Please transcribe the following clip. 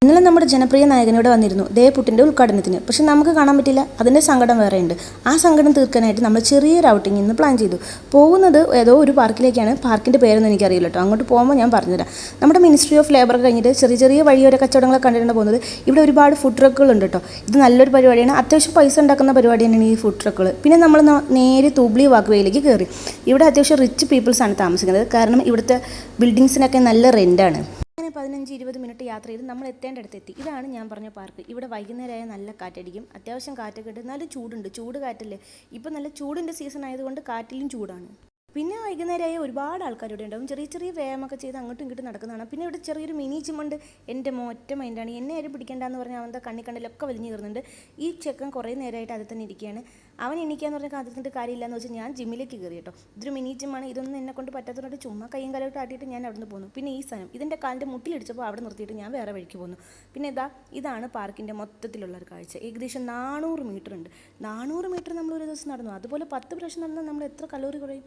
ഇന്നലെ നമ്മുടെ ജനപ്രിയ നായകനോട് വന്നിരുന്നു ദേവപുട്ടിൻ്റെ ഉദ്ഘാടനത്തിന്. പക്ഷെ നമുക്ക് കാണാൻ പറ്റില്ല. അതിൻ്റെ സങ്കടം വേറെയുണ്ട്. ആ സങ്കടം തീർക്കാനായിട്ട് നമ്മൾ ചെറിയൊരു ഔട്ടിങ് ഇന്ന് പ്ലാൻ ചെയ്തു. പോകുന്നത് ഏതോ ഒരു പാർക്കിലേക്കാണ്. പാർക്കിൻ്റെ പേരൊന്നും എനിക്കറിയില്ല കേട്ടോ. അങ്ങോട്ട് പോകുമ്പോൾ ഞാൻ പറഞ്ഞുതരാം. നമ്മുടെ മിനിസ്ട്രി ഓഫ് ലേബർ കഴിഞ്ഞിട്ട് ചെറിയ ചെറിയ വഴിയോര കച്ചവടങ്ങളൊക്കെ കണ്ടിട്ടാണ് പോകുന്നത്. ഇവിടെ ഒരുപാട് ഫുഡ് ട്രക്കുകളുണ്ട് കേട്ടോ. ഇത് നല്ലൊരു പരിപാടിയാണ്. അത്യാവശ്യം പൈസ ഉണ്ടാക്കുന്ന പരിപാടി തന്നെയാണ് ഈ ഫുഡ് ട്രക്കുകൾ. പിന്നെ നമ്മൾ നേരെ തൂബ്ലി വാക്ക്വേയിലേക്ക് കയറി. ഇവിടെ അത്യാവശ്യം റിച്ച് പീപ്പിൾസാണ് താമസിക്കുന്നത്. കാരണം ഇവിടുത്തെ ബിൽഡിങ്സിനൊക്കെ നല്ല റെൻ്റാണ്. അങ്ങനെ 15-20 മിനിറ്റ് യാത്ര ചെയ്ത് നമ്മൾ എത്തേണ്ടടുത്തെത്തി. ഇതാണ് ഞാൻ പറഞ്ഞ പാർക്ക്. ഇവിടെ വൈകുന്നേരമായ നല്ല കാറ്റടിക്കും. അത്യാവശ്യം കാറ്റൊക്കെ ഇട്ട് എന്നാലും ചൂടുണ്ട്. ചൂട് കാറ്റല്ലേ. ഇപ്പം നല്ല ചൂടിൻ്റെ സീസൺ ആയതുകൊണ്ട് കാറ്റിലും ചൂടാണ്. പിന്നെ വൈകുന്നേരമായ ഒരുപാട് ആൾക്കാർ ഇവിടെ ഉണ്ടാവും. ചെറിയ ചെറിയ വ്യായാമമൊക്കെ ചെയ്ത് അങ്ങോട്ടും ഇങ്ങോട്ടും നടക്കുന്നതാണ്. പിന്നെ ഇവിടെ ചെറിയൊരു മിനി ജിമ്മുണ്ട്. എൻ്റെ ഒറ്റ മൈൻഡാണ്. എന്നെ ആരും പിടിക്കേണ്ടെന്ന് പറഞ്ഞാൽ അവൻ്റെ കണ്ണിക്കണ്ണിലൊക്കെ വലിഞ്ഞു കയറുന്നുണ്ട്. ഈ ചെക്കൻ കുറേ നേരമായിട്ട് അതിൽ തന്നെ ഇരിക്കുകയാണ്. അവൻ എണീക്കാന്ന് പറഞ്ഞാൽ അതിർത്തിൻ്റെ കാര്യമില്ലാന്ന് വെച്ചാൽ ഞാൻ ജിമ്മിലേക്ക് കയറി കേട്ടോ. ഇതൊരു മിനി ജിമ്മാണ്. ഇതൊന്നും എന്നെ കൊണ്ട് പറ്റാത്തതുകൊണ്ട് ചുമ്മാ കൈയും കാലോട്ട് ആട്ടിയിട്ട് ഞാൻ അവിടെ നിന്ന് പോന്നു. പിന്നെ ഈ സാധനം ഇതിൻ്റെ കാലിൻ്റെ മുട്ടിലിടിച്ചപ്പോൾ അവിടെ നിർത്തിയിട്ട് ഞാൻ വേറെ വഴിക്ക് പോന്നു. പിന്നെ ഇതാണ് പാർക്കിൻ്റെ മൊത്തത്തിലുള്ള ഒരു കാഴ്ച. ഏകദേശം 400 മീറ്റർ ഉണ്ട്. 400 മീറ്റർ നമ്മൾ ഒരു ദിവസം നടന്നു. അതുപോലെ 10 പ്രാവശ്യം നടന്നാൽ നമ്മൾ എത്ര കലോറി കുറയും?